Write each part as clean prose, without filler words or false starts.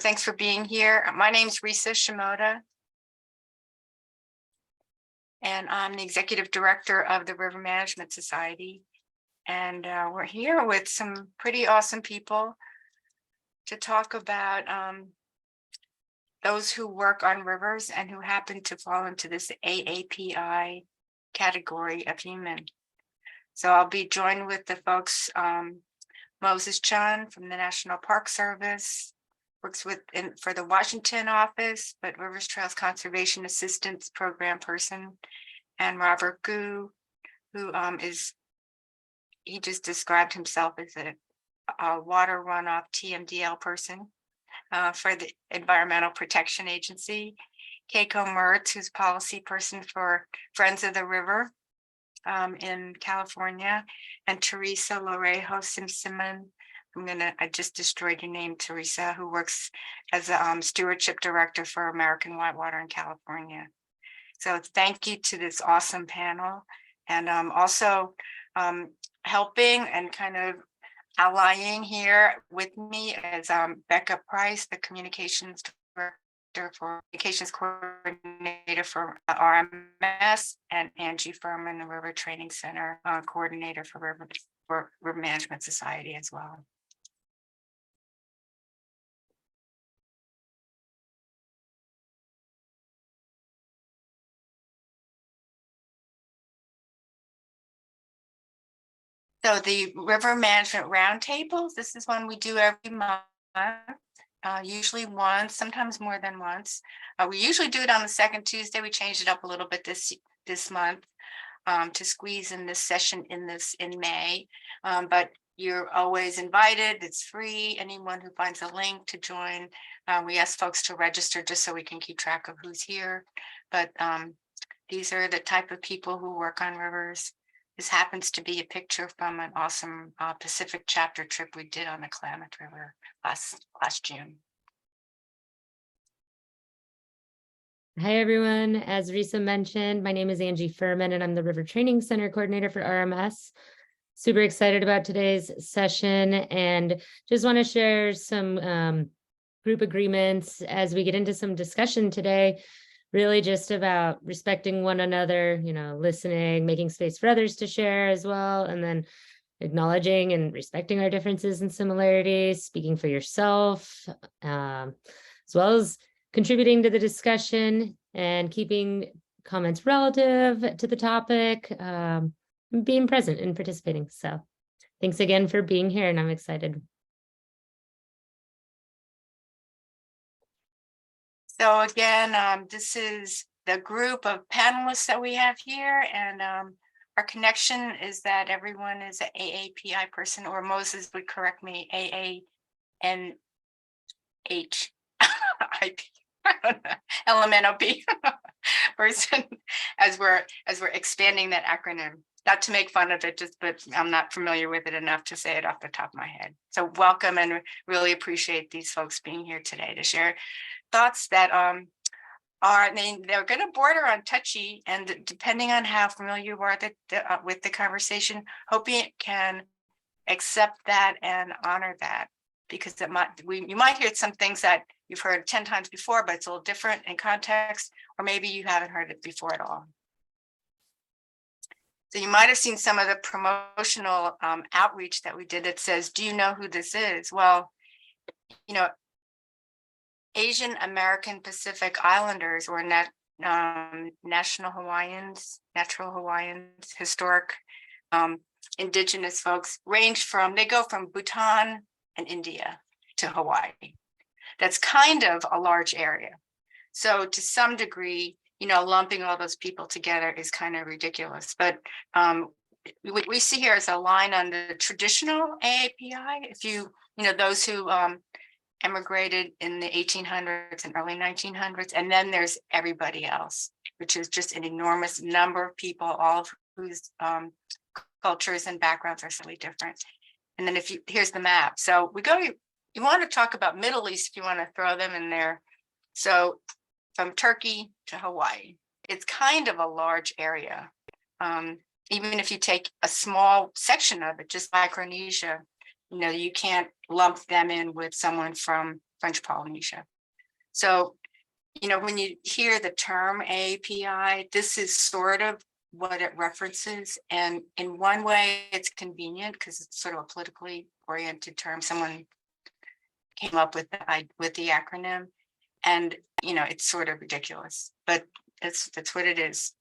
Thanks for being here. My name's Theresa Shimoda, and I'm the Executive Director of the River Management Society. And we're here with some pretty awesome people to talk about those who work on rivers and who happen to fall into this AAPI category of human. So I'll be joined with the folks, Moses Chun from the National Park Service, works for the Washington office, but Rivers Trails Conservation Assistance Program person, and Robert Gu, who he just described himself as a water runoff TMDL person for the Environmental Protection Agency. Keiko Mertz, who's policy person for Friends of the River in California, and Theresa Lorejo-Simsiman. I just destroyed your name, Theresa, who works as a stewardship director for American Whitewater in California. So thank you to this awesome panel, and also helping and kind of allying here with me is Becca Price, the communications coordinator for RMS, and Angie Furman, the River Training Center coordinator for River Management Society as well. So the River Management Roundtables, this is one we do every month, usually once, sometimes more than once. We usually do it on the second Tuesday. We changed it up a little bit this month to squeeze in this session in May, but you're always invited. It's free. Anyone who finds a link to join. We ask folks to register just so we can keep track of who's here. But these are the type of people who work on rivers. This happens to be a picture from an awesome Pacific chapter trip we did on the Klamath River last June. Hi, everyone. As Risa mentioned, my name is Angie Furman, and I'm the River Training Center coordinator for RMS. Super excited about today's session, and just want to share some group agreements as we get into some discussion today. Really just about respecting one another, listening, making space for others to share as well, and then acknowledging and respecting our differences and similarities, speaking for yourself, as well as contributing to the discussion and keeping comments relative to the topic, being present and participating. So thanks again for being here, and I'm excited. So again, this is the group of panelists that we have here, and our connection is that everyone is an AAPI person, or Moses would correct me, AANH, LMNOP person, as we're expanding that acronym. Not to make fun of it, but I'm not familiar with it enough to say it off the top of my head. So welcome, and really appreciate these folks being here today to share thoughts that they're going to border on touchy, and depending on how familiar you are with the conversation, hope you can accept that and honor that, because you might hear some things that you've heard 10 times before, but it's a little different in context, or maybe you haven't heard it before at all. So you might have seen some of the promotional outreach that we did that says, do you know who this is? Well, Asian American Pacific Islanders, or Natural Hawaiians, historic indigenous folks, they go from Bhutan and India to Hawaii. That's kind of a large area. So to some degree, lumping all those people together is kind of ridiculous. But what we see here is a line on the traditional AAPI. If those who emigrated in the 1800s and early 1900s, and then there's everybody else, which is just an enormous number of people, all of whose cultures and backgrounds are slightly different. And then here's the map. So you want to talk about Middle East if you want to throw them in there. So from Turkey to Hawaii, it's kind of a large area. Even if you take a small section of it, just Micronesia, you can't lump them in with someone from French Polynesia. So, when you hear the term AAPI, this is sort of what it references. And in one way, it's convenient because it's sort of a politically oriented term. Someone came up with the acronym, and it's sort of ridiculous, but that's what it is.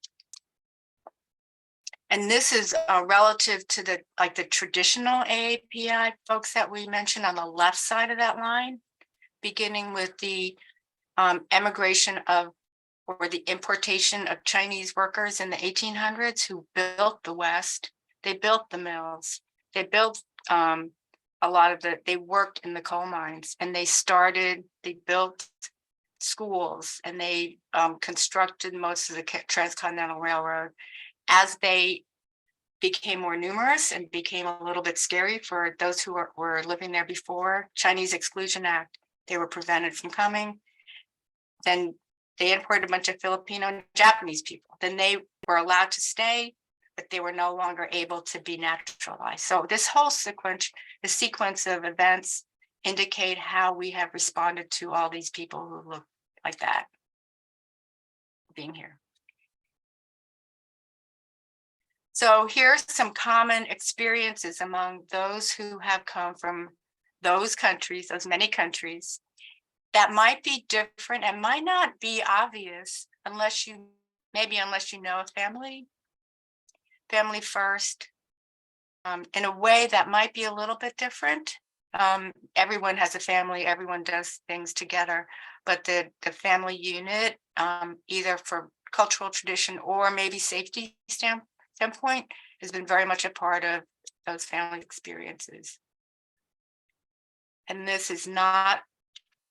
And this is relative to the traditional AAPI folks that we mentioned on the left side of that line, beginning with the emigration of or the importation of Chinese workers in the 1800s who built the West. They built the mills. They built they worked in the coal mines, and they built schools, and they constructed most of the transcontinental railroad. As they became more numerous and became a little bit scary for those who were living there before Chinese Exclusion Act, they were prevented from coming. Then they imported a bunch of Filipino and Japanese people. Then they were allowed to stay, but they were no longer able to be naturalized. So this whole sequence of events indicate how we have responded to all these people who look like that being here. So here's some common experiences among those who have come from those countries, those many countries, that might be different and might not be obvious unless you know a family first, in a way that might be a little bit different. Everyone has a family, everyone does things together, but the family unit, either for cultural tradition or maybe safety standpoint, has been very much a part of those family experiences. And this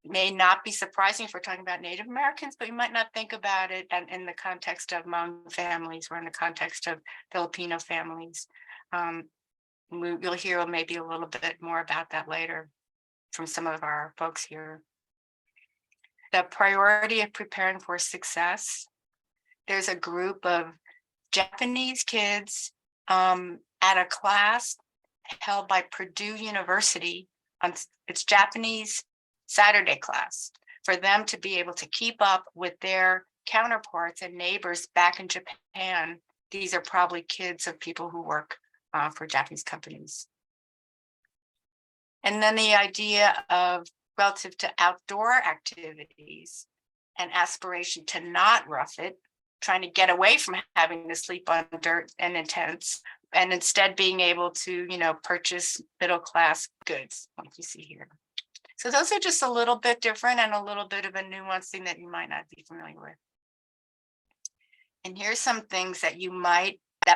may not be surprising if we're talking about Native Americans, but you might not think about it in the context of Hmong families or in the context of Filipino families. You'll hear maybe a little bit more about that later from some of our folks here. The priority of preparing for success. There's a group of Japanese kids at a class held by Purdue University on its Japanese Saturday class, for them to be able to keep up with their counterparts and neighbors back in Japan. These are probably kids of people who work for Japanese companies. And then the idea of relative to outdoor activities and aspiration to not rough it, trying to get away from having to sleep on dirt and in tents, and instead being able to, purchase middle-class goods, like you see here. So those are just a little bit different and a little bit of a nuanced thing that you might not be familiar with. And here's some things that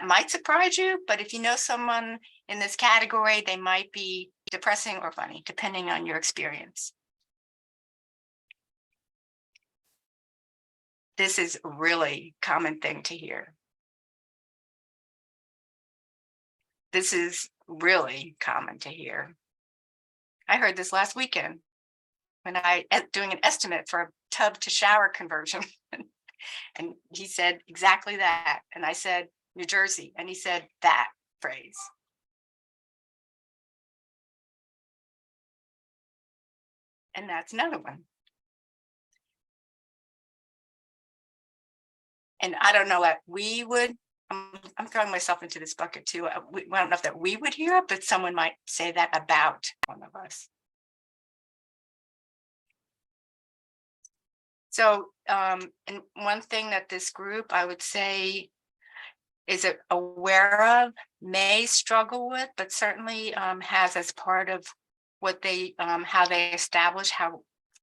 might surprise you, but if you know someone in this category, they might be depressing or funny, depending on your experience. This is a really common thing to hear. This is really common to hear. I heard this last weekend when I doing an estimate for a tub to shower conversion. And he said exactly that. And I said, New Jersey. And he said that phrase. And that's another one. And I don't know what we would, I'm throwing myself into this bucket too. I don't know if that we would hear it, but someone might say that about one of us. So, and one thing that this group, I would say, is aware of, may struggle with, but certainly has as part of what they, how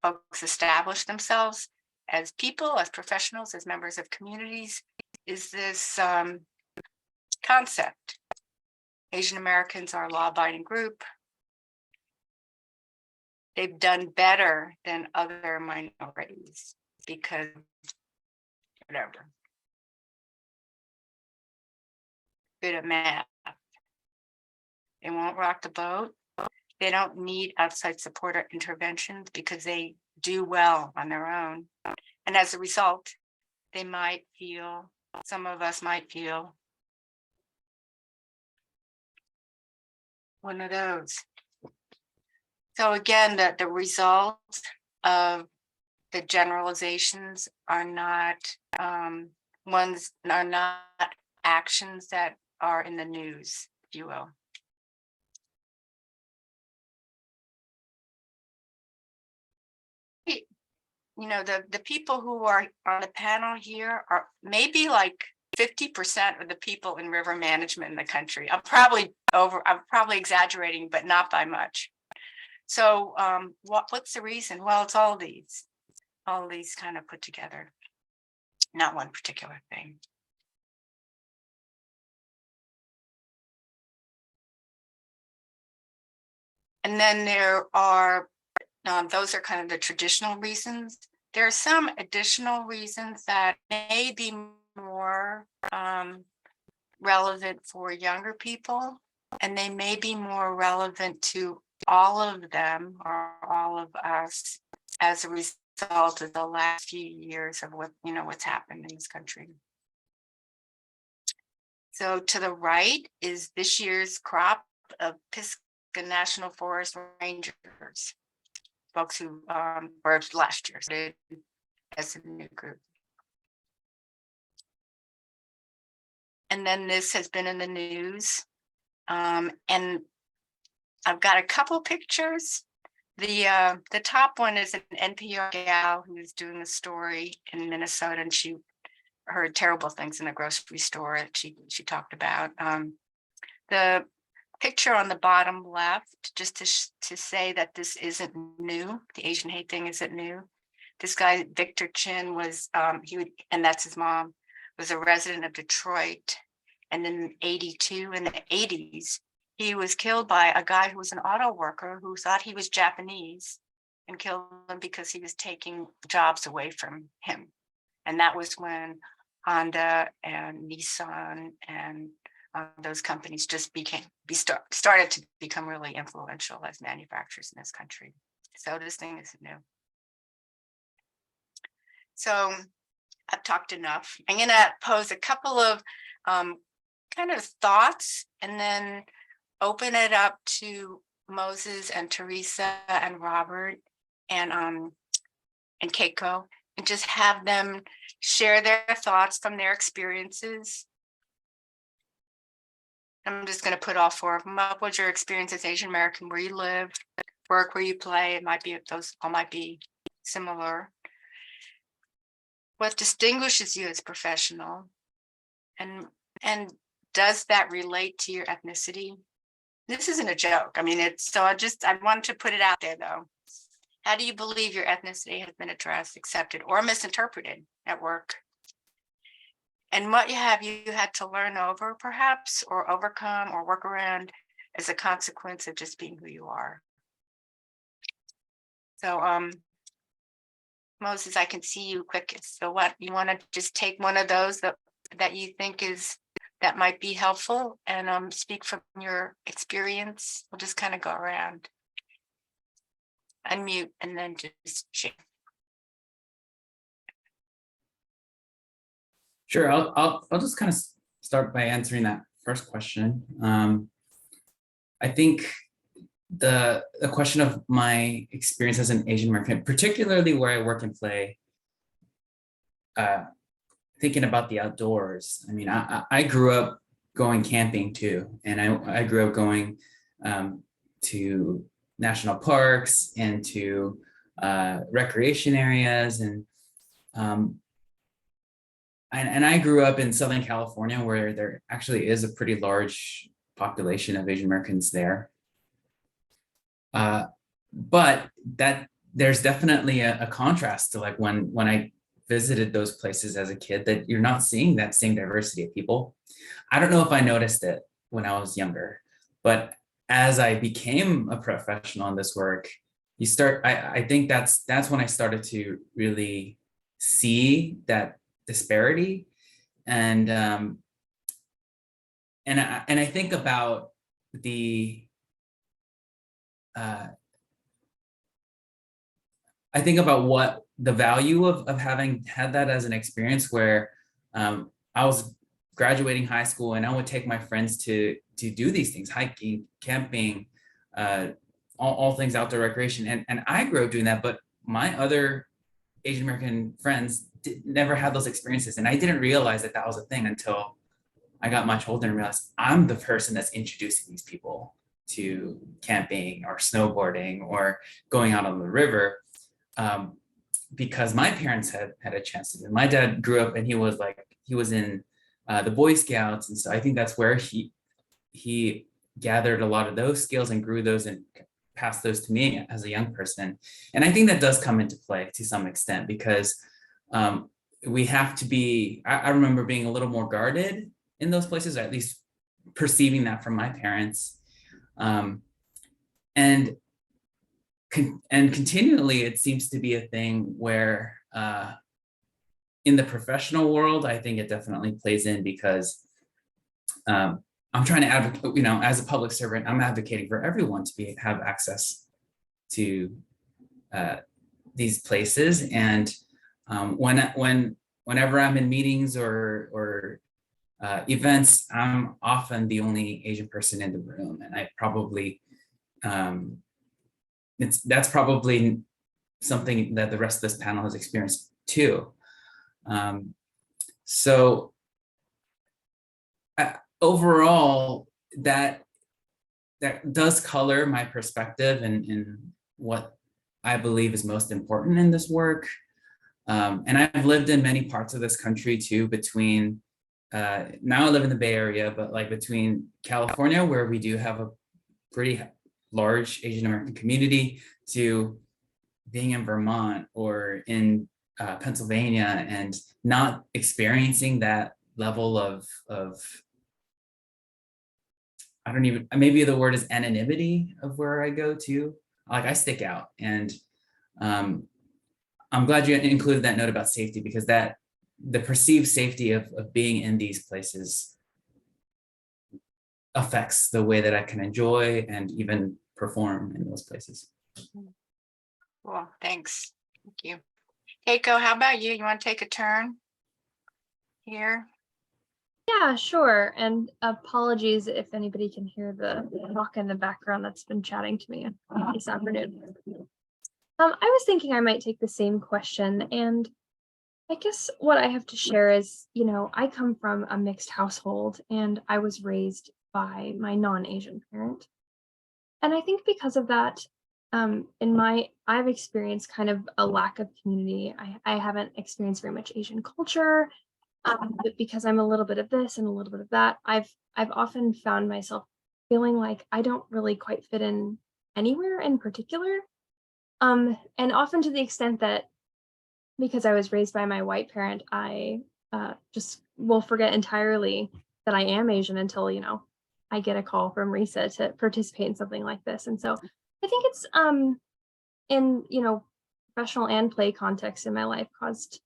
folks establish themselves as people, as professionals, as members of communities, is this concept. Asian Americans are a law-abiding group. They've done better than other minorities because whatever. Good at math. They won't rock the boat. They don't need outside support or interventions because they do well on their own. And as a result, some of us might feel one of those. So again, the result of the generalizations are not actions that are in the news, if you will. You know, the people who are on the panel here are maybe like 50% of the people in river management in the country. I'm probably exaggerating, but not by much. So what's the reason? Well, it's all these kind of put together, not one particular thing. And then there are, those are kind of the traditional reasons. There are some additional reasons that may be more relevant for younger people, and they may be more relevant to all of them or all of us as a result of the last few years of what's happened in this country. So to the right is this year's crop of Pisgah National Forest Rangers, folks who were last year started as a new group. And then this has been in the news. And I've got a couple pictures. The top one is an NPR gal who's doing a story in Minnesota, and she heard terrible things in a grocery store that she talked about. The picture on the bottom left, just to say that this isn't new. The Asian hate thing isn't new. This guy, Victor Chin, was and that's his mom, was a resident of Detroit. And in '82, in the '80s, he was killed by a guy who was an auto worker who thought he was Japanese and killed him because he was taking jobs away from him. And that was when Honda and Nissan and those companies just started to become really influential as manufacturers in this country. So this thing isn't new. So I've talked enough. I'm going to pose a couple of kind of thoughts and then open it up to Moses and Theresa and Robert and Keiko, and just have them share their thoughts from their experiences. I'm just going to put all four of them up. What's your experience as Asian American, where you live, work, where you play? It might be, those all might be similar. What distinguishes you as professional? And does that relate to your ethnicity? This isn't a joke. I mean, I wanted to put it out there though. How do you believe your ethnicity has been addressed, accepted, or misinterpreted at work? And what have you had to learn over, perhaps, or overcome, or work around as a consequence of just being who you are? So, Moses, I can see you quick. So what, you want to just take one of those that you think that might be helpful and speak from your experience? We'll just kind of go around. Unmute and then just share. Sure, I'll just kind of start by answering that first question. I think the question of my experience as an Asian American, particularly where I work and play, thinking about the outdoors. I mean, I grew up going camping too, and I grew up going to national parks and to recreation areas, and I grew up in Southern California, where there actually is a pretty large population of Asian Americans there. But that there's definitely a contrast to like when I visited those places as a kid, that you're not seeing that same diversity of people. I don't know if I noticed it when I was younger, but as I became a professional in this work, I think that's when I started to really see that disparity. And I think about what the value of having had that as an experience, where I was graduating high school and I would take my friends to do these things, hiking, camping, all things outdoor recreation. And I grew up doing that, but my other Asian American friends never had those experiences. And I didn't realize that that was a thing until I got much older and realized I'm the person that's introducing these people to camping or snowboarding or going out on the river, because my parents had a chance to do. My dad grew up and he was in the Boy Scouts, and so I think that's where he gathered a lot of those skills and grew those and passed those to me as a young person. And I think that does come into play to some extent, because we have to be, I remember being a little more guarded in those places, or at least perceiving that from my parents. And continually, it seems to be a thing where in the professional world, I think it definitely plays in, because I'm trying to advocate, as a public servant, I'm advocating for everyone to have access to these places. And whenever I'm in meetings or events, I'm often the only Asian person in the room, and I probably that's probably something that the rest of this panel has experienced too. So overall, that does color my perspective and what I believe is most important in this work. And I've lived in many parts of this country too, between now I live in the Bay Area, but like between California, where we do have a pretty large Asian American community, to being in Vermont or in Pennsylvania and not experiencing that level of I don't even, maybe the word is anonymity of where I go to. Like, I stick out. And I'm glad you included that note about safety, because that the perceived safety of being in these places affects the way that I can enjoy and even perform in those places. Well, thanks. Thank you. Keiko, how about you? You want to take a turn here? Yeah, sure. And apologies if anybody can hear the talk in the background that's been chatting to me this afternoon. I was thinking I might take the same question, and I guess what I have to share is, I come from a mixed household and I was raised by my non-Asian parent. And I think because of that, I've experienced kind of a lack of community. I haven't experienced very much Asian culture. But because I'm a little bit of this and a little bit of that, I've often found myself feeling like I don't really quite fit in anywhere in particular. And often to the extent that, because I was raised by my white parent, I just will forget entirely that I am Asian until, I get a call from Risa to participate in something like this. And so I think it's in, professional and play context in my life caused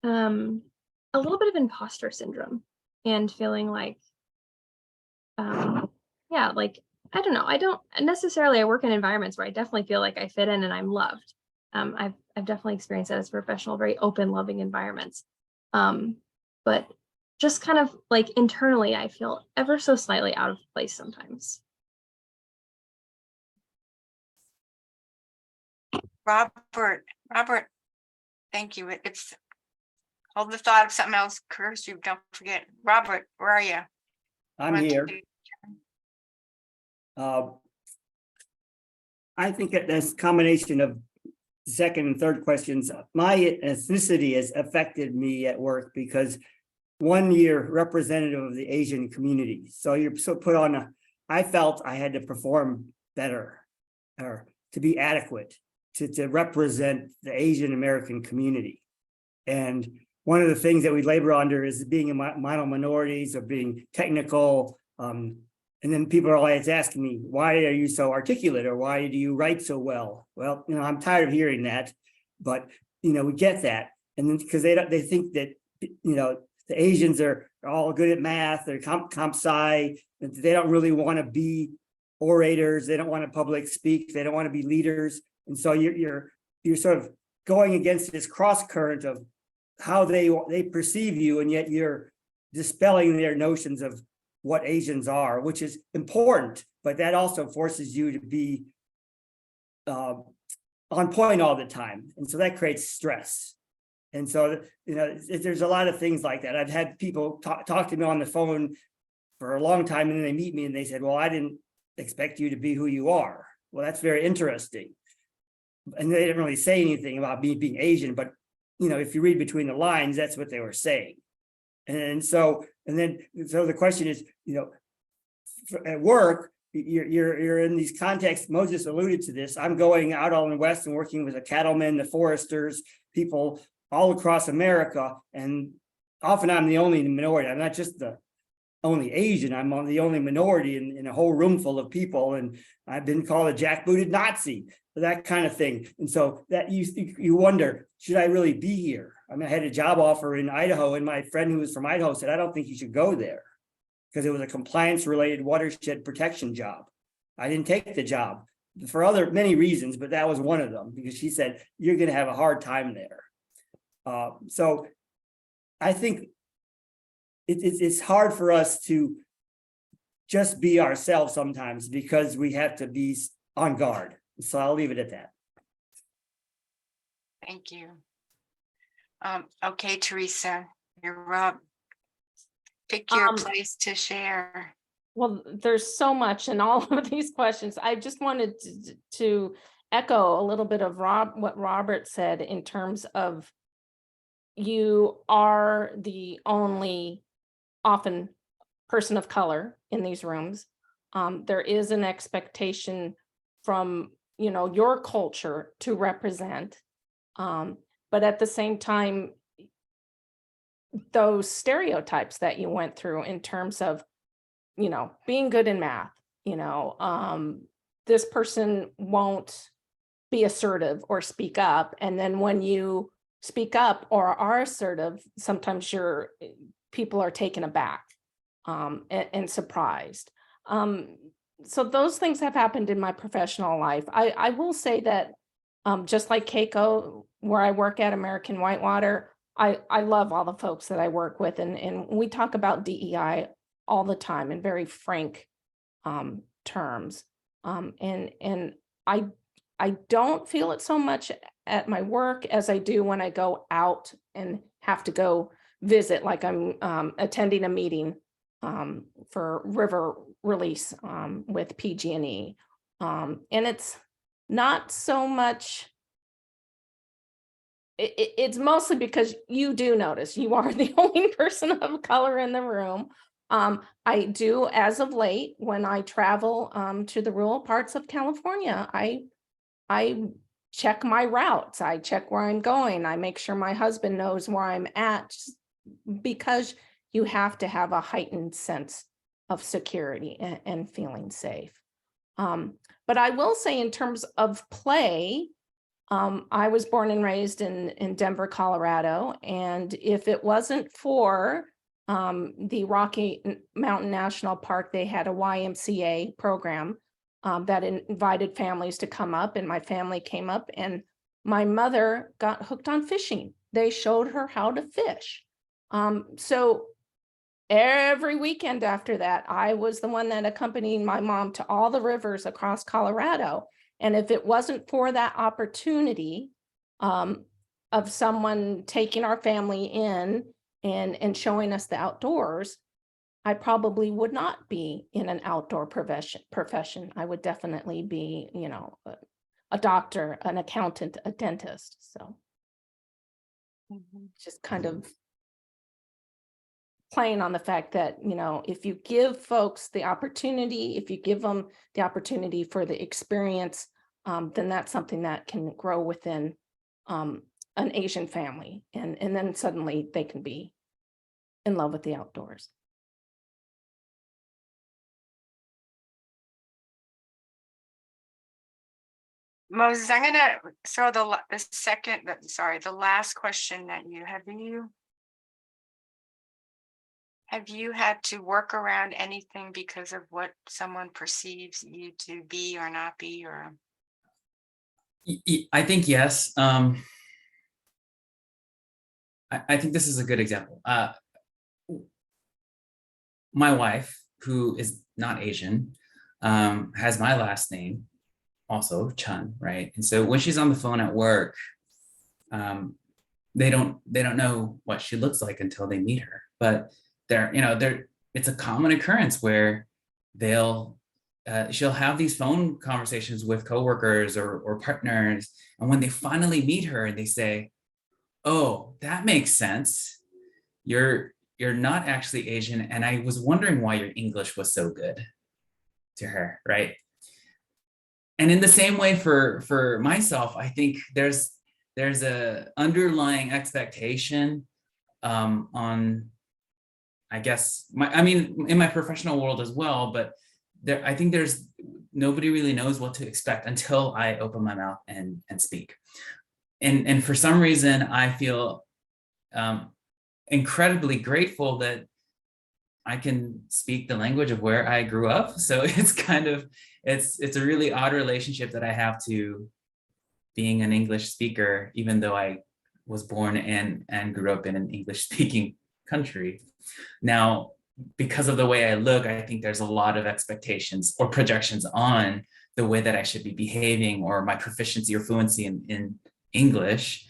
a little bit of imposter syndrome and feeling like, I don't know. I don't necessarily, I work in environments where I definitely feel like I fit in and I'm loved. I've definitely experienced that as a professional, very open, loving environments. But just kind of like internally, I feel ever so slightly out of place sometimes. Robert, thank you. It's hold the thought of something else occurs to you. Don't forget. Robert, where are you? I'm here. I think that this combination of second and third questions, my ethnicity has affected me at work, because 1 year representative of the Asian community. So you're so put on I felt I had to perform better, or to be adequate to represent the Asian American community. And one of the things that we labor under is being in minorities or being technical. And then people are always asking me, why are you so articulate, or why do you write so well? Well, I'm tired of hearing that, but we get that. And then because they think that the Asians are all good at math, they're comp sci, they don't really want to be orators, they don't want to public speak, they don't want to be leaders. And so you're sort of going against this cross current of how they perceive you, and yet you're dispelling their notions of what Asians are, which is important, but that also forces you to be on point all the time. And so that creates stress. And so, there's a lot of things like that. I've had people talk to me on the phone for a long time, and then they meet me and they said, well, I didn't expect you to be who you are. Well, that's very interesting. And they didn't really say anything about me being Asian, but if you read between the lines, that's what they were saying. And so the question is, at work, you're in these contexts. Moses alluded to this. I'm going out on the West and working with the cattlemen, the foresters, people all across America, and often I'm the only minority. I'm not just the only Asian. I'm the only minority in a whole room full of people, and I've been called a jackbooted Nazi, that kind of thing. And so that you wonder, should I really be here? I mean, I had a job offer in Idaho, and my friend who was from Idaho said, I don't think you should go there, because it was a compliance-related watershed protection job. I didn't take the job for many reasons, but that was one of them, because she said, you're going to have a hard time there. So I think it's hard for us to just be ourselves sometimes, because we have to be on guard. So I'll leave it at that. Thank you. Okay, Theresa, you're up. Pick your place to share. Well, there's so much in all of these questions. I just wanted to echo a little bit of what Robert said in terms of you are the only often person of color in these rooms. There is an expectation from your culture to represent, but at the same time, those stereotypes that you went through in terms of being good in math, this person won't be assertive or speak up, and then when you speak up or are assertive, sometimes people are taken aback and surprised. So those things have happened in my professional life. I will say that just like Keiko, where I work at American Whitewater, I love all the folks that I work with, and we talk about DEI all the time in very frank terms. And I don't feel it so much at my work as I do when I go out and have to go visit, like I'm attending a meeting for river release with PG&E. And it's not so much, it's mostly because you do notice you are the only person of color in the room. I do, as of late, when I travel to the rural parts of California, I check my routes, I check where I'm going, I make sure my husband knows where I'm at, because you have to have a heightened sense of security and feeling safe. But I will say, in terms of play, I was born and raised in Denver, Colorado, and if it wasn't for the Rocky Mountain National Park, they had a YMCA program that invited families to come up, and my family came up, and my mother got hooked on fishing. They showed her how to fish. So every weekend after that, I was the one that accompanied my mom to all the rivers across Colorado. And if it wasn't for that opportunity of someone taking our family in and showing us the outdoors, I probably would not be in an outdoor profession. I would definitely be, a doctor, an accountant, a dentist. So just kind of playing on the fact that, if you give folks the opportunity, if you give them the opportunity for the experience, then that's something that can grow within an Asian family. And then suddenly they can be in love with the outdoors. Moses, I'm gonna throw the last question at you. Have you had to work around anything because of what someone perceives you to be or not be, or? I think yes. I think this is a good example. My wife, who is not Asian, has my last name also Chun, right? And so when she's on the phone at work, they don't know what she looks like until they meet her. But it's a common occurrence where she'll have these phone conversations with coworkers or partners, and when they finally meet her and they say, "Oh, that makes sense. You're not actually Asian, and I was wondering why your English was so good," to her, right? And in the same way for myself, I think there's a underlying expectation on, I guess, in my professional world as well, but I think there's nobody really knows what to expect until I open my mouth and speak. And for some reason, I feel incredibly grateful that I can speak the language of where I grew up. So it's it's a really odd relationship that I have to being an English speaker, even though I was born and grew up in an English speaking country. Now, because of the way I look, I think there's a lot of expectations or projections on the way that I should be behaving or my proficiency or fluency in English.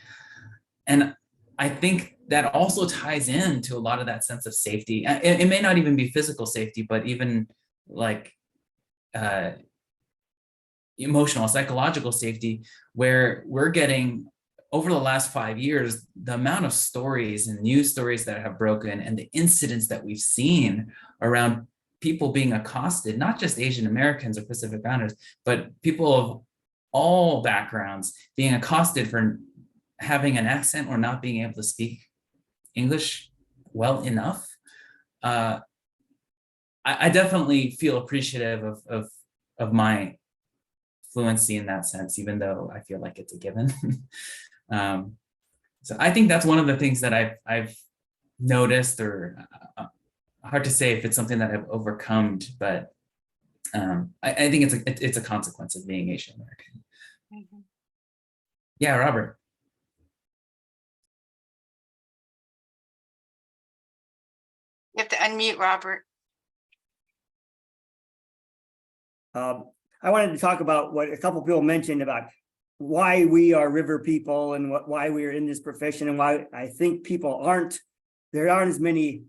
And I think that also ties into a lot of that sense of safety. It may not even be physical safety, but even like emotional, psychological safety, where we're getting, over the last 5 years, the amount of stories and news stories that have broken and the incidents that we've seen around people being accosted, not just Asian Americans or Pacific Islanders, but people of all backgrounds being accosted for having an accent or not being able to speak English well enough. I definitely feel appreciative of my fluency in that sense, even though I feel like it's a given. So I think that's one of the things that I've noticed, or hard to say if it's something that I've overcome, but I think it's a consequence of being Asian American. Mhm. Yeah, Robert. You have to unmute, Robert. I wanted to talk about what a couple people mentioned about why we are river people and why we are in this profession, and why I think there aren't as many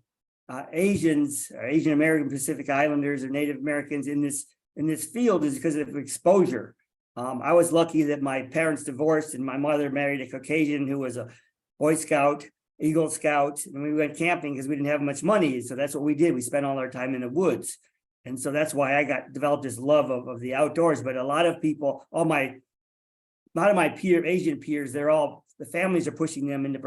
Asians or Asian American, Pacific Islanders or Native Americans in this field is because of exposure. I was lucky that my parents divorced and my mother married a Caucasian who was a Boy Scout, Eagle Scout, and we went camping because we didn't have much money. So that's what we did. We spent all our time in the woods. And so that's why I developed this love of the outdoors. But a lot of people, a lot of my Asian peers, the families are pushing them into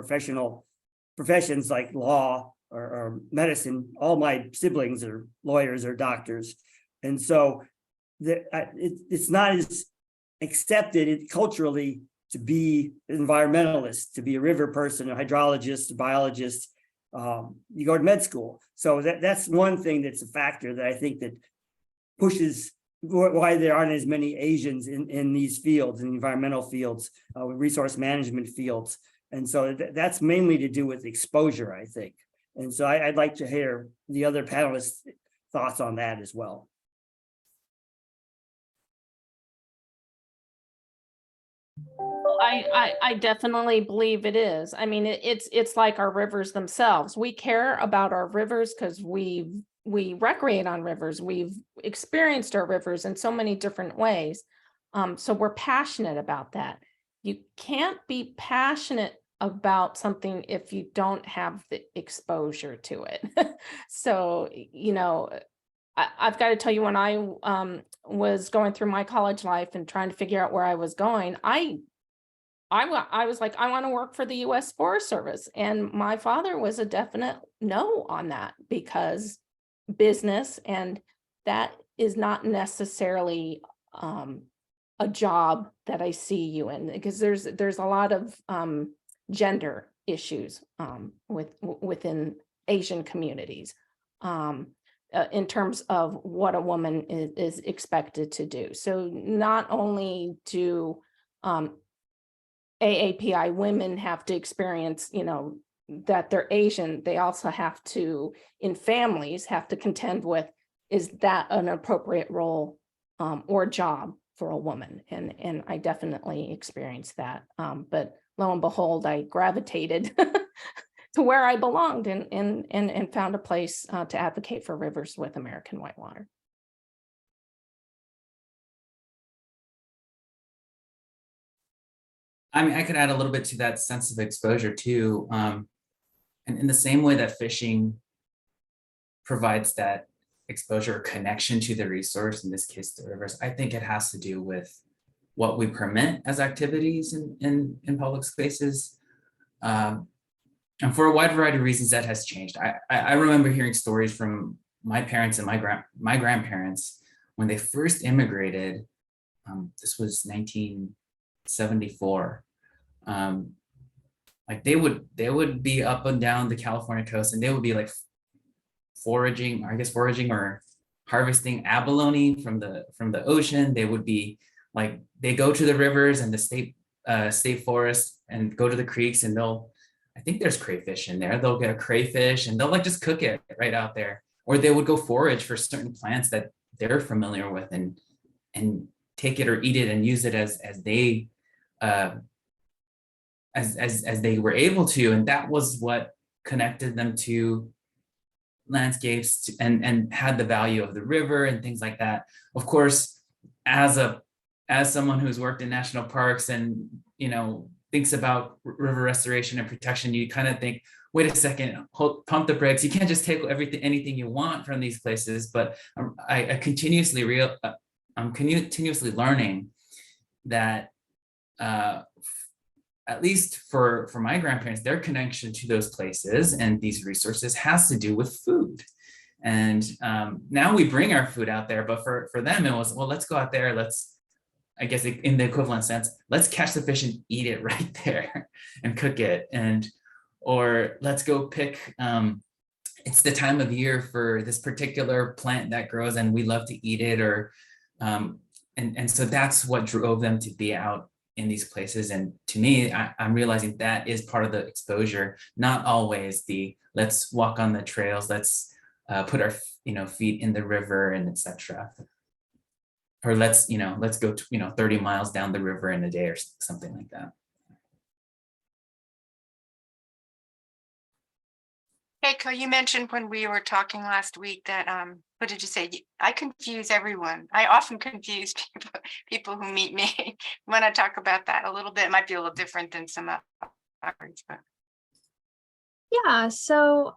professions like law or medicine. All my siblings are lawyers or doctors. And so it's not as accepted culturally to be an environmentalist, to be a river person, a hydrologist, a biologist. You go to med school. So that's one thing that's a factor that I think that pushes why there aren't as many Asians in these fields, in environmental fields, resource management fields. And so that's mainly to do with exposure, I think. And so I'd like to hear the other panelists' thoughts on that as well. I definitely believe it is. I mean, it's like our rivers themselves. We care about our rivers because we recreate on rivers. We've experienced our rivers in so many different ways. So we're passionate about that. You can't be passionate about something if you don't have the exposure to it. So, I've got to tell you, when I was going through my college life and trying to figure out where I was going, I was like, I want to work for the U.S. Forest Service. And my father was a definite no on that, because business, and that is not necessarily a job that I see you in, because there's a lot of gender issues within Asian communities in terms of what a woman is expected to do. So not only do AAPI women have to experience, that they're Asian, they also have to, in families, have to contend with, is that an appropriate role or job for a woman. And I definitely experienced that. But lo and behold, I gravitated to where I belonged and found a place to advocate for rivers with American Whitewater. I mean, I could add a little bit to that sense of exposure too. And in the same way that fishing provides that exposure or connection to the resource, in this case, the rivers, I think it has to do with what we permit as activities in public spaces. And for a wide variety of reasons that has changed. I remember hearing stories from my parents and my grandparents when they first immigrated. This was 1974. Like they would be up and down the California coast, and they would be like foraging or harvesting abalone from the ocean. They would be like, they go to the rivers and the state forest and go to the creeks, and I think there's crayfish in there. They'll get a crayfish and they'll like just cook it right out there. Or they would go forage for certain plants that they're familiar with and take it or eat it and use it as they as they were able to. And that was what connected them to landscapes and had the value of the river and things like that. Of course, as someone who's worked in national parks and, you know, thinks about river restoration and protection, you kind of think, wait a second, pump the brakes. You can't just take anything you want from these places. But I'm continuously learning that at least for my grandparents, their connection to those places and these resources has to do with food. And now we bring our food out there, but for them it was, well, let's go out there, I guess in the equivalent sense, let's catch the fish and eat it right there and cook it. Or let's go pick, it's the time of year for this particular plant that grows and we love to eat it, or, and so that's what drove them to be out in these places. And to me, I'm realizing that is part of the exposure, not always let's walk on the trails, let's put our feet in the river and etc. Or let's go 30 miles down the river in a day or something like that. Keiko, you mentioned when we were talking last week that, what did you say? I confuse everyone. I often confuse people who meet me. When I talk about that a little bit, it might be a little different than some others. But. Yeah, so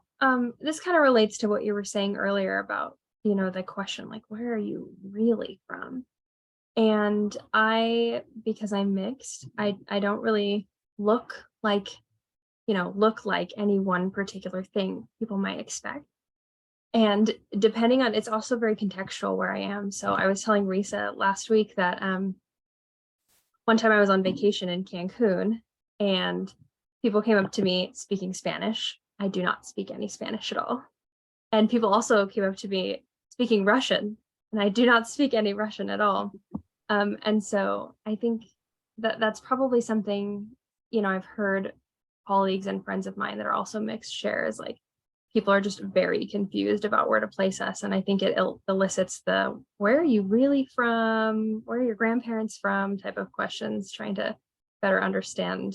this kind of relates to what you were saying earlier about, the question, like, where are you really from? And because I'm mixed, I don't really look like any one particular thing people might expect. And depending on, it's also very contextual where I am. So I was telling Risa last week that one time I was on vacation in Cancun and people came up to me speaking Spanish. I do not speak any Spanish at all. And people also came up to me speaking Russian, and I do not speak any Russian at all. And so I think that's probably something, I've heard colleagues and friends of mine that are also mixed shares, like people are just very confused about where to place us. And I think it elicits the, where are you really from? Where are your grandparents from? Type of questions, trying to better understand,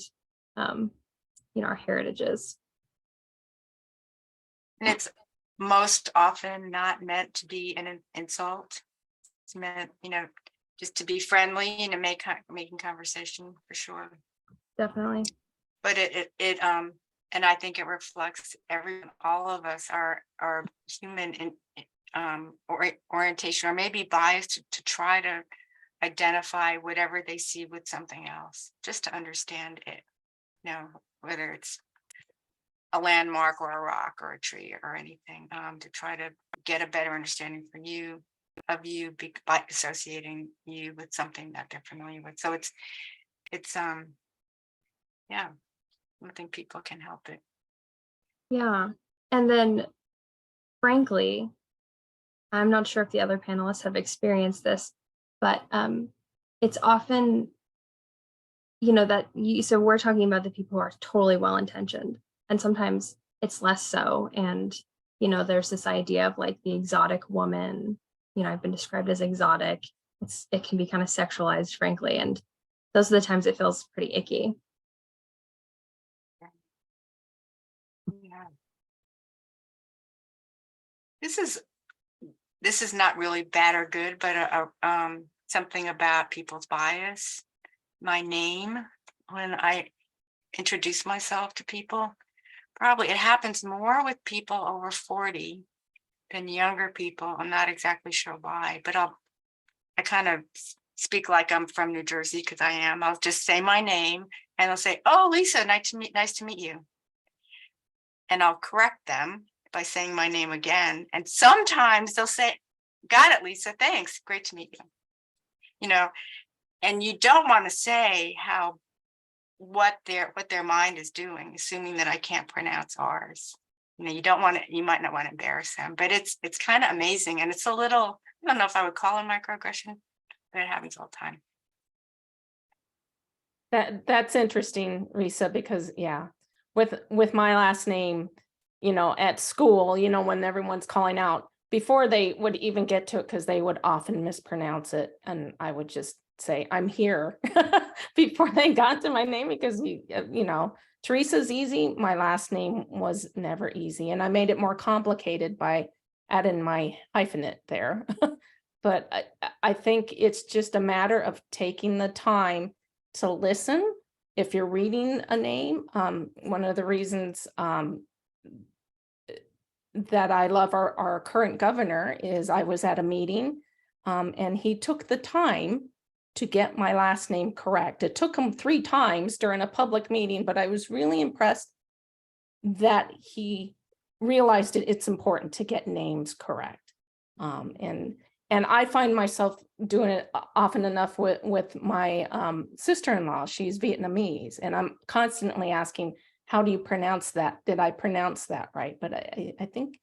our heritages. And it's most often not meant to be an insult. It's meant, just to be friendly and making conversation, for sure. Definitely. But it and I think it reflects all of us are human in orientation, or maybe biased to try to identify whatever they see with something else, just to understand it. Whether it's a landmark or a rock or a tree or anything, to try to get a better understanding of you by associating you with something that they're familiar with. So it's yeah, I don't think people can help it. Yeah. And then frankly, I'm not sure if the other panelists have experienced this, but it's often, so we're talking about the people who are totally well-intentioned, and sometimes it's less so. And, there's this idea of like the exotic woman, I've been described as exotic. it can be kind of sexualized, frankly, and those are the times it feels pretty icky. Yeah. This is not really bad or good, but something about people's bias. My name, when I introduce myself to people, probably it happens more with people over 40 than younger people. I'm not exactly sure why, but I kind of speak like I'm from New Jersey because I am. I'll just say my name and they'll say, "Oh, Lisa, nice to meet you." And I'll correct them by saying my name again. And sometimes they'll say, "Got it, Lisa, thanks. Great to meet you." You know, and you don't want to say what their mind is doing, assuming that I can't pronounce R's. You don't want to, you might not want to embarrass them, but it's kind of amazing. And it's a little, I don't know if I would call it microaggression, but it happens all the time. That's interesting, Risa, because yeah, with my last name, at school, when everyone's calling out, before they would even get to it, because they would often mispronounce it, and I would just say, "I'm here," before they got to my name, because Teresa's easy. My last name was never easy, and I made it more complicated by adding my hyphenate there. But I think it's just a matter of taking the time to listen. If you're reading a name, one of the reasons that I love our current governor is I was at a meeting and he took the time to get my last name correct. It took him 3 times during a public meeting, but I was really impressed that he realized it's important to get names correct. And I find myself doing it often enough with my sister-in-law. She's Vietnamese, and I'm constantly asking, "How do you pronounce that? Did I pronounce that right?" But I think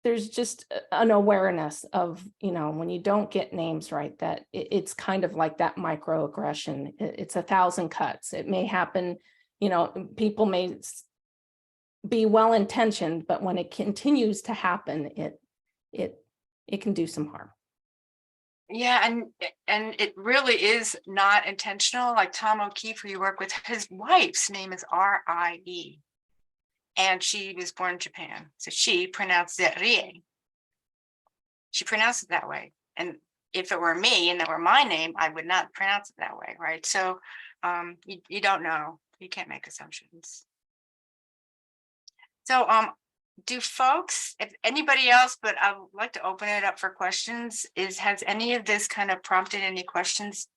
there's just an awareness of, when you don't get names right, that it's kind of like that microaggression. It's 1,000 cuts. It may happen, people may be well-intentioned, but when it continues to happen, it can do some harm. Yeah, and it really is not intentional. Like Tom O'Keefe, who you work with, his wife's name is Rie, and she was born in Japan, so she pronounced it Rie. She pronounced it that way, and if it were me and it were my name, I would not pronounce it that way, right? So you don't know. You can't make assumptions. So do folks, if anybody else, but I would like to open it up for questions, has any of this kind of prompted any questions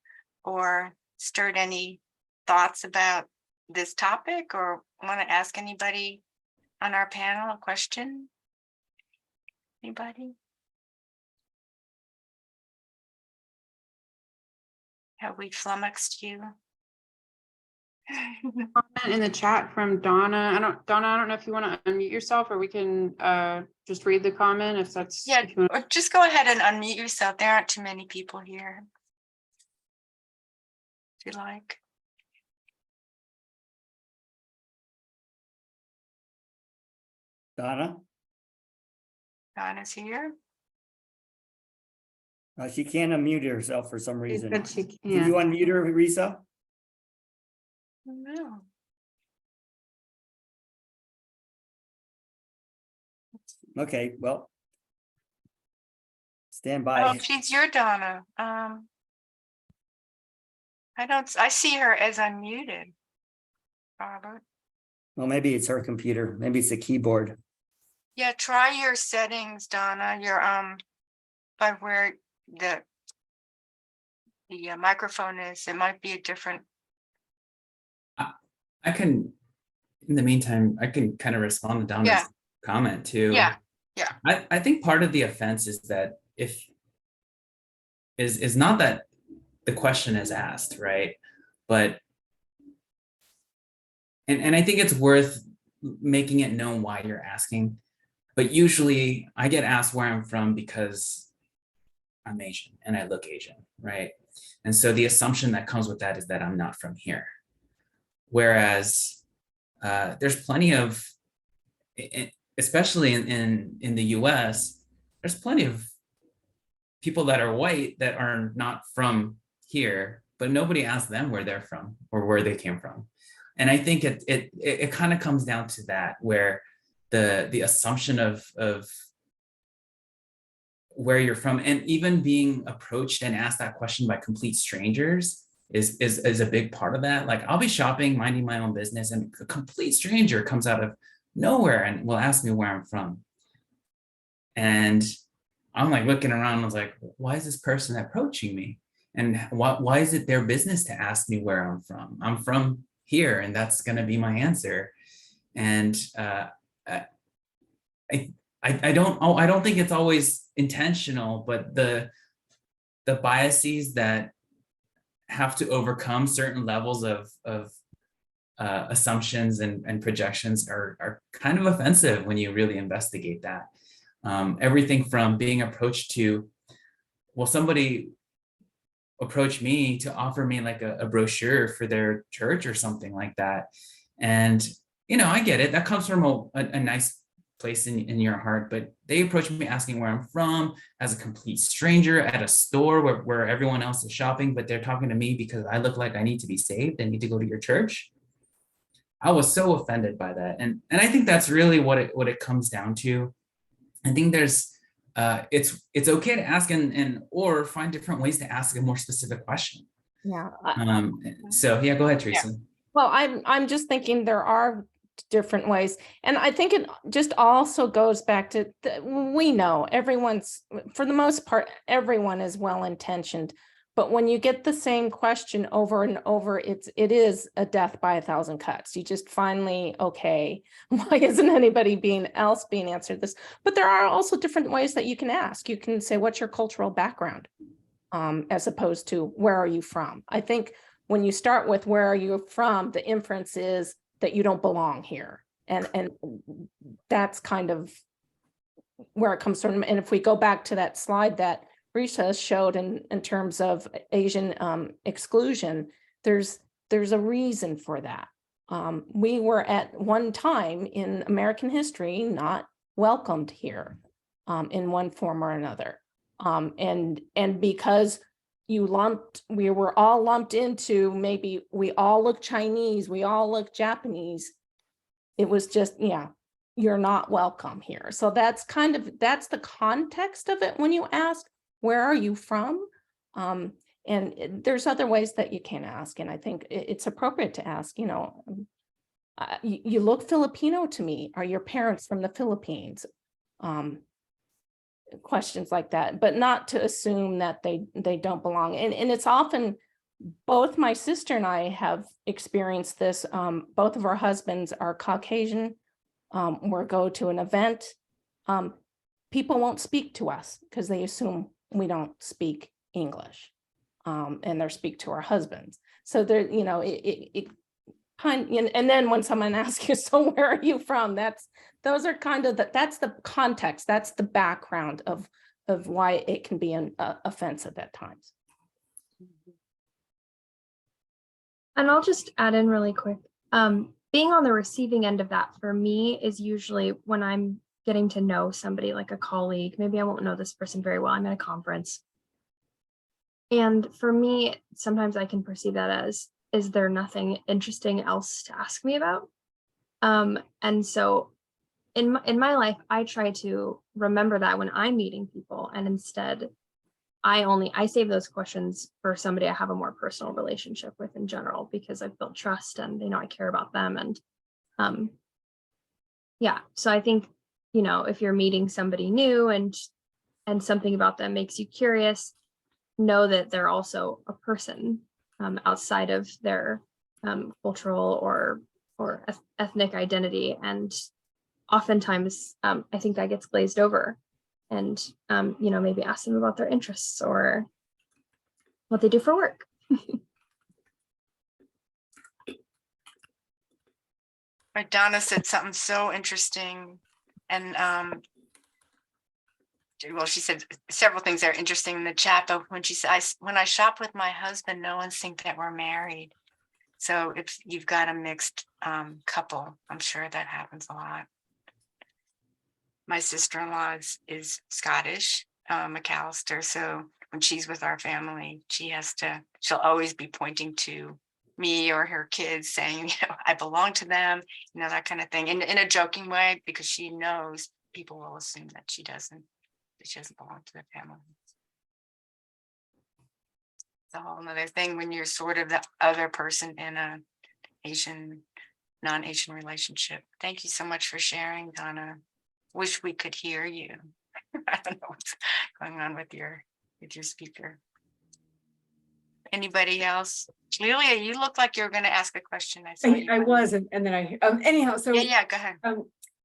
or stirred any thoughts about this topic, or want to ask anybody on our panel a question? Anybody? Have we flummoxed you? Comment in the chat from Donna. Donna, I don't know if you want to unmute yourself, or we can just read the comment if that's. Yeah, if you or just go ahead and unmute yourself. There aren't too many people here. If you like. Donna? Donna's here. She can't unmute herself for some reason. said she Can you can't. unmute her, Risa? No. Okay, well. Stand by. Oh, she's your Donna. I see her as unmuted. Robert. Well, maybe it's her computer. Maybe it's a keyboard. Yeah, try your settings, Donna. Your by where the microphone is. It might be a different. I can, in the meantime, I can kind of respond to Donna's comment too. Yeah. I think part of the offense is that is not that the question is asked, right? But and I think it's worth making it known why you're asking. But usually I get asked where I'm from because I'm Asian and I look Asian, right? And so the assumption that comes with that is that I'm not from here. Whereas there's plenty of, especially in the US, there's plenty of people that are white that are not from here, but nobody asks them where they're from or where they came from. And I think it kind of comes down to that, where the assumption of where you're from, and even being approached and asked that question by complete strangers is a big part of that. Like, I'll be shopping, minding my own business, and a complete stranger comes out of nowhere and will ask me where I'm from. And I'm like looking around, I was like, why is this person approaching me? And why is it their business to ask me where I'm from? I'm from here, and that's going to be my answer. And I don't think it's always intentional, but the biases that have to overcome certain levels of assumptions and projections are kind of offensive when you really investigate that. Everything from being approached to, well, somebody approached me to offer me like a brochure for their church or something like that. And, I get it. That comes from a nice place in your heart, but they approached me asking where I'm from as a complete stranger at a store where everyone else is shopping, but they're talking to me because I look like I need to be saved and need to go to your church. I was so offended by that. And I think that's really what it comes down to. I think there's it's okay to ask and or find different ways to ask a more specific question. Yeah. So yeah, go ahead, Theresa. Yeah. Well, I'm just thinking there are different ways. And I think it just also goes back to, we know for the most part, everyone is well-intentioned, but when you get the same question over and over, it is a death by 1,000 cuts. You just finally, okay, why isn't anybody being answered this? But there are also different ways that you can ask. You can say, what's your cultural background? As opposed to, where are you from? I think when you start with where are you from, the inference is that you don't belong here. And that's kind of where it comes from. And if we go back to that slide that Theresa showed in terms of Asian exclusion, there's a reason for that. We were at one time in American history not welcomed here in one form or another. And because we were all lumped into, maybe we all look Chinese, we all look Japanese. It was just, yeah, you're not welcome here. So that's the context of it when you ask, where are you from? And there's other ways that you can ask. And I think it's appropriate to ask, you look Filipino to me. Are your parents from the Philippines? Questions like that, but not to assume that they don't belong. And it's often, both my sister and I have experienced this. Both of our husbands are Caucasian. We'll go to an event. People won't speak to us because they assume we don't speak English, and they speak to our husbands. So there, and then when someone asks you, so where are you from? That's the context. That's the background of why it can be offensive at times. And I'll just add in really quick. Being on the receiving end of that for me is usually when I'm getting to know somebody, like a colleague. Maybe I won't know this person very well. I'm at a conference. And for me, sometimes I can perceive that as, is there nothing interesting else to ask me about? And so in my life, I try to remember that when I'm meeting people, and instead I save those questions for somebody I have a more personal relationship with in general, because I've built trust and they know I care about them. And yeah, so I think, if you're meeting somebody new and something about them makes you curious, know that they're also a person outside of their cultural or ethnic identity. And oftentimes I think that gets glazed over. And maybe ask them about their interests or what they do for work. Right, Donna said something so interesting, and well, she said several things that are interesting in the chat, but when she said, when I shop with my husband, no one thinks that we're married. So if you've got a mixed couple, I'm sure that happens a lot. My sister-in-law is Scottish, McAllister. So when she's with our family, she'll always be pointing to me or her kids saying, I belong to them, that kind of thing, in a joking way, because she knows people will assume that she doesn't belong to the family. It's a whole other thing when you're sort of the other person in a non-Asian relationship. Thank you so much for sharing, Donna. Wish we could hear you. I don't know what's going on with your speaker. Anybody else? Julia, you look like you were going to ask a question. I was, and then I anyhow. So yeah, go ahead.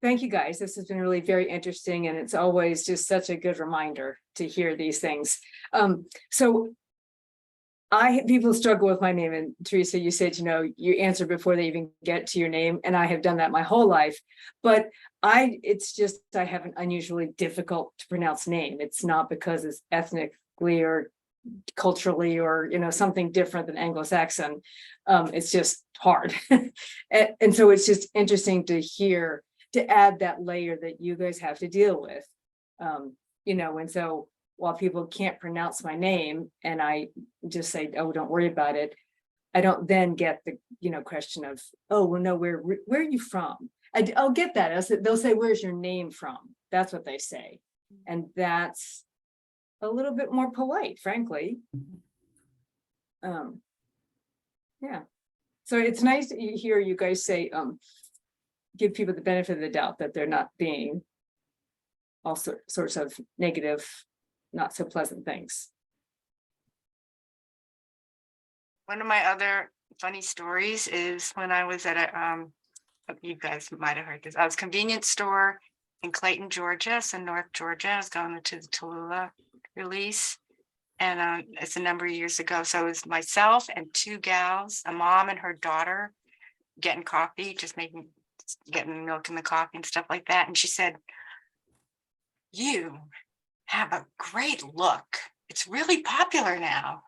Thank you guys. This has been really very interesting, and it's always just such a good reminder to hear these things. So people struggle with my name, and Theresa, you said, you answer before they even get to your name, and I have done that my whole life. But it's just, I have an unusually difficult to pronounce name. It's not because it's ethnically or culturally or, something different than Anglo-Saxon. It's just hard. and so it's just interesting to hear, to add that layer that you guys have to deal with. And so while people can't pronounce my name and I just say, oh, don't worry about it, I don't then get the, question of, oh, well, no, where are you from? I'll get that. They'll say, where's your name from? That's what they say. And that's a little bit more polite, frankly. Yeah. So it's nice to hear you guys say, give people the benefit of the doubt that they're not being all sorts of negative, not so pleasant things. One of my other funny stories is when I was at you guys might have heard this. I was a convenience store in Clayton, Georgia, so North Georgia. I was going to the Tallulah release, and it's a number of years ago. So it was myself and two gals, a mom and her daughter, getting coffee, getting milk in the coffee and stuff like that. And she said, "You have a great look. It's really popular now."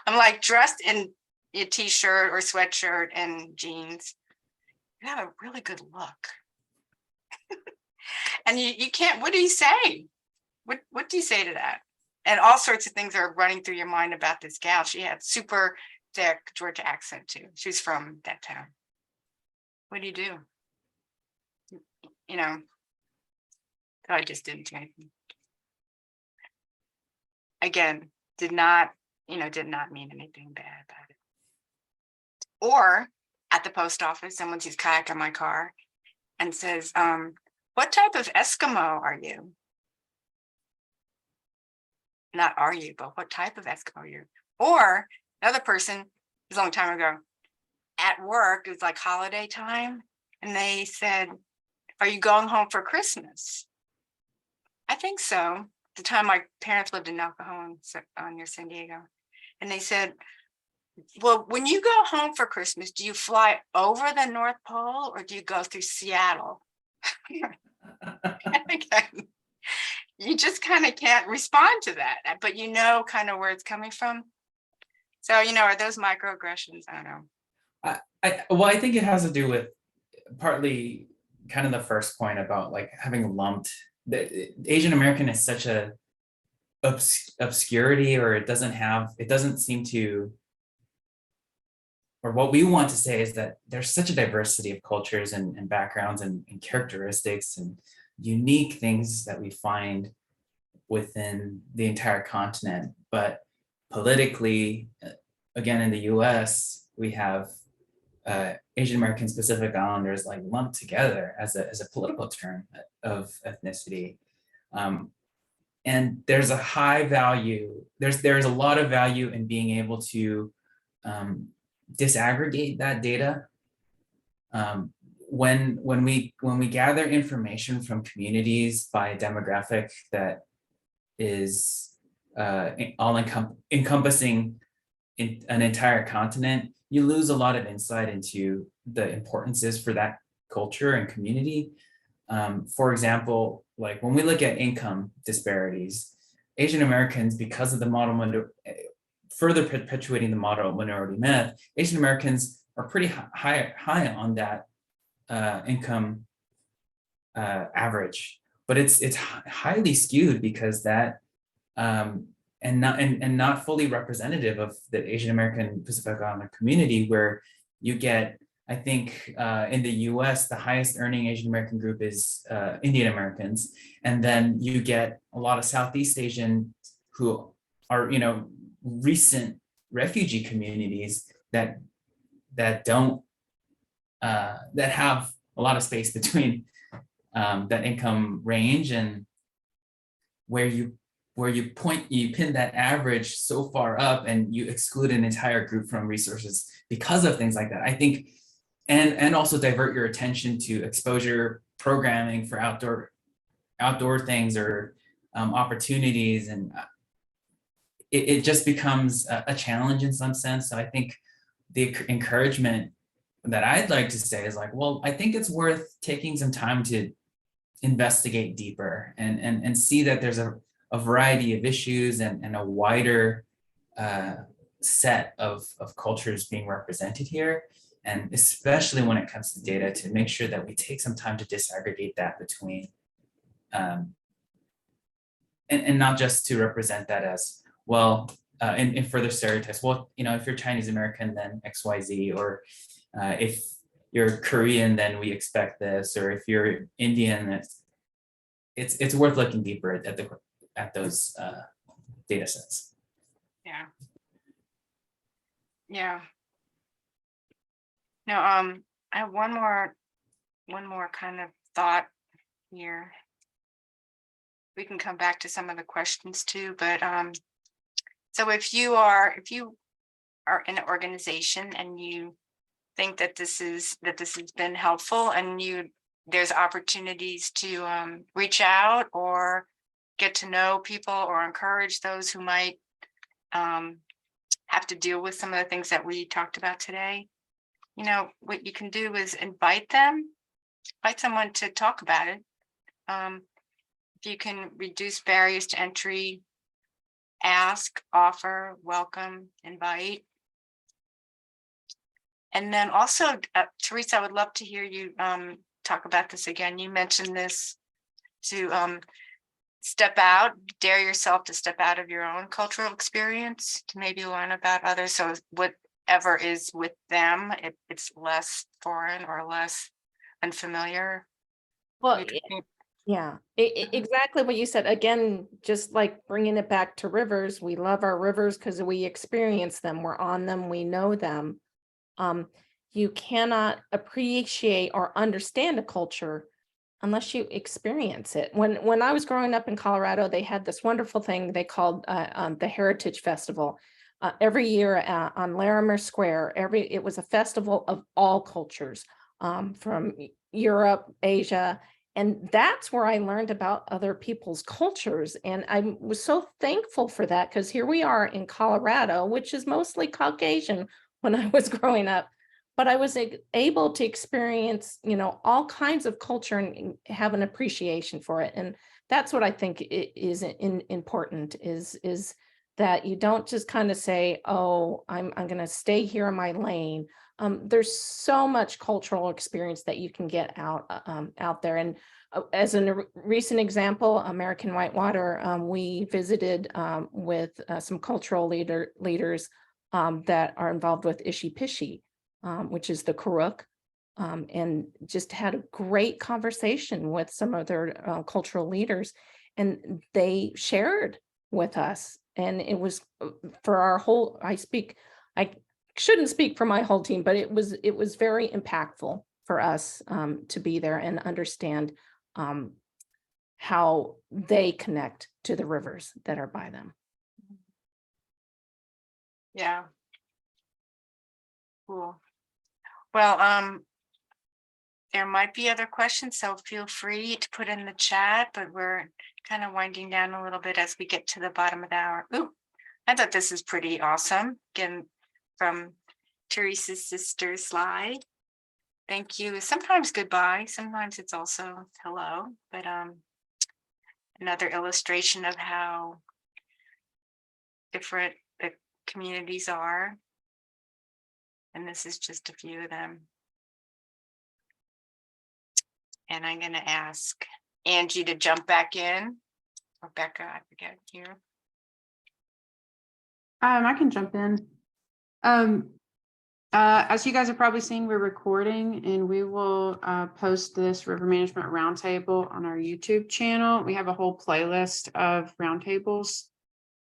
I'm like dressed in a t-shirt or sweatshirt and jeans. You have a really good look. And you can't, what do you say? What do you say to that? And all sorts of things are running through your mind about this gal. She had super thick Georgia accent too. She was from that town. What do? So I just didn't do anything. Again, did not mean anything bad about it. Or at the post office, someone sees kayak in my car and says, what type of Eskimo are you? Not are you, but what type of Eskimo are you? Or another person, a long time ago, at work, it was like holiday time, and they said, are you going home for Christmas? I think so. At the time my parents lived in El Cajon near San Diego. And they said, well, when you go home for Christmas, do you fly over the North Pole or do you go through Seattle? Again, you just kind of can't respond to that, but kind of where it's coming from. So, are those microaggressions? I don't know. I think it has to do with partly kind of the first point about like having lumped the Asian American is such a obscurity, or it doesn't seem to, or what we want to say is that there's such a diversity of cultures and backgrounds and characteristics and unique things that we find within the entire continent. But politically, again, in the US, we have Asian American Pacific Islanders like lumped together as a political term of ethnicity. And there's a high value, there's a lot of value in being able to disaggregate that data. When we gather information from communities by a demographic that is all encompassing in an entire continent, you lose a lot of insight into the importances for that culture and community. For example, like when we look at income disparities, Asian Americans, because of the model, further perpetuating the model minority myth, Asian Americans are pretty high on that income average, but it's highly skewed because that and not fully representative of the Asian American Pacific Islander community, where you get, I think in the US, the highest earning Asian American group is Indian Americans. And then you get a lot of Southeast Asian who are, recent refugee communities that don't, that have a lot of space between that income range, and where you pin that average so far up and you exclude an entire group from resources because of things like that. I think, and also divert your attention to exposure programming for outdoor things or opportunities, and it just becomes a challenge in some sense. So I think the encouragement that I'd like to say is like, well, I think it's worth taking some time to investigate deeper and see that there's a variety of issues and a wider set of cultures being represented here. And especially when it comes to data, to make sure that we take some time to disaggregate that between, and not just to represent that as, well, in further stereotypes, well, if you're Chinese American, then XYZ, or if you're Korean, then we expect this, or if you're Indian, it's worth looking deeper at those data sets. Yeah. Yeah. No, I have one more kind of thought here. We can come back to some of the questions too, but so if you are in an organization and you think that this has been helpful, and there's opportunities to reach out or get to know people or encourage those who might have to deal with some of the things that we talked about today, what you can do is invite someone to talk about it. If you can reduce barriers to entry, ask, offer, welcome, invite. And then also, Theresa, I would love to hear you talk about this again. You mentioned this, to dare yourself to step out of your own cultural experience, to maybe learn about others. So whatever is with them, it's less foreign or less unfamiliar. Well, yeah, exactly what you said. Again, just like bringing it back to rivers, we love our rivers because we experience them, we're on them, we know them. You cannot appreciate or understand a culture unless you experience it. When I was growing up in Colorado, they had this wonderful thing they called the Heritage Festival. Every year on Larimer Square, it was a festival of all cultures, from Europe, Asia, and that's where I learned about other people's cultures. And I was so thankful for that, because here we are in Colorado, which is mostly Caucasian when I was growing up. But I was able to experience, all kinds of culture and have an appreciation for it. And that's what I think is important, is that you don't just kind of say, oh, I'm going to stay here in my lane. There's so much cultural experience that you can get out there. And as a recent example, American Whitewater, we visited with some cultural leaders that are involved with Ishi-Pishi, which is the Karuk, and just had a great conversation with some of their cultural leaders, and they shared with us. And it was for our whole, I shouldn't speak for my whole team, but it was very impactful for us to be there and understand how they connect to the rivers that are by them. Yeah. Cool. Well, there might be other questions, so feel free to put in the chat, but we're kind of winding down a little bit as we get to the bottom of the hour. Ooh, I thought this is pretty awesome. Again, from Theresa's sister slide. Thank you. Sometimes goodbye, sometimes it's also hello, but another illustration of how different the communities are. And this is just a few of them. And I'm going to ask Angie to jump back in. Or Becca, I forget here. I can jump in. As you guys have probably seen, we're recording and we will post this River Management Roundtable on our YouTube channel. We have a whole playlist of roundtables.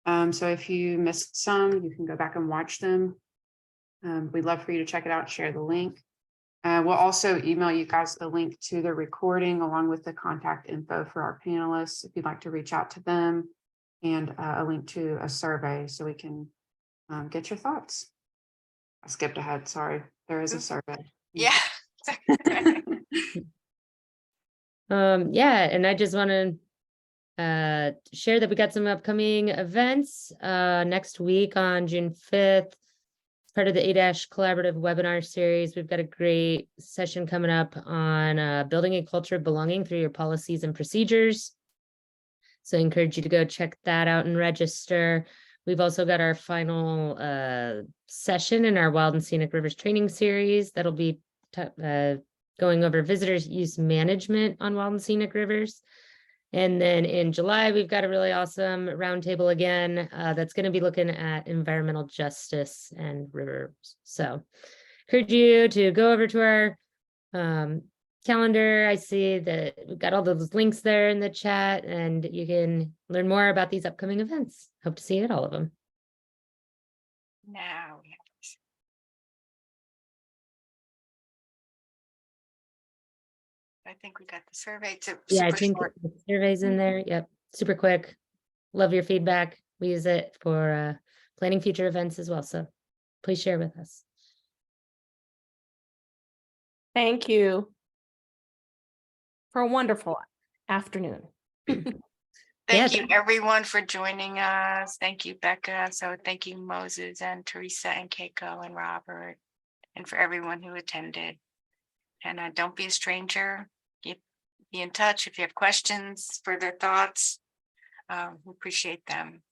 So if you missed some, you can go back and watch them. We'd love for you to check it out, share the link. We'll also email you guys the link to the recording along with the contact info for our panelists if you'd like to reach out to them, and a link to a survey so we can get your thoughts. I skipped ahead, sorry. There is a survey. Yeah. Yeah, and I just want to share that we got some upcoming events next week on June 5th. Part of the A- collaborative webinar series. We've got a great session coming up on building a culture of belonging through your policies and procedures. So I encourage you to go check that out and register. We've also got our final session in our Wild and Scenic Rivers training series. That'll be going over visitors use management on wild and scenic rivers. And then in July, we've got a really awesome roundtable again that's going to be looking at environmental justice and rivers. So encourage you to go over to our calendar. I see that we've got all those links there in the chat, and you can learn more about these upcoming events. Hope to see you at all of them. Now we have I think we got the survey to Yeah, I super think short. the surveys in there. Yep, super quick. Love your feedback. We use it for planning future events as well. So please share with us. Thank you for a wonderful afternoon. Thank Yeah. you everyone for joining us. Thank you, Becca. So thank you, Moses and Theresa and Keiko and Robert, and for everyone who attended. And don't be a stranger. Be in touch if you have questions, further thoughts. We appreciate them.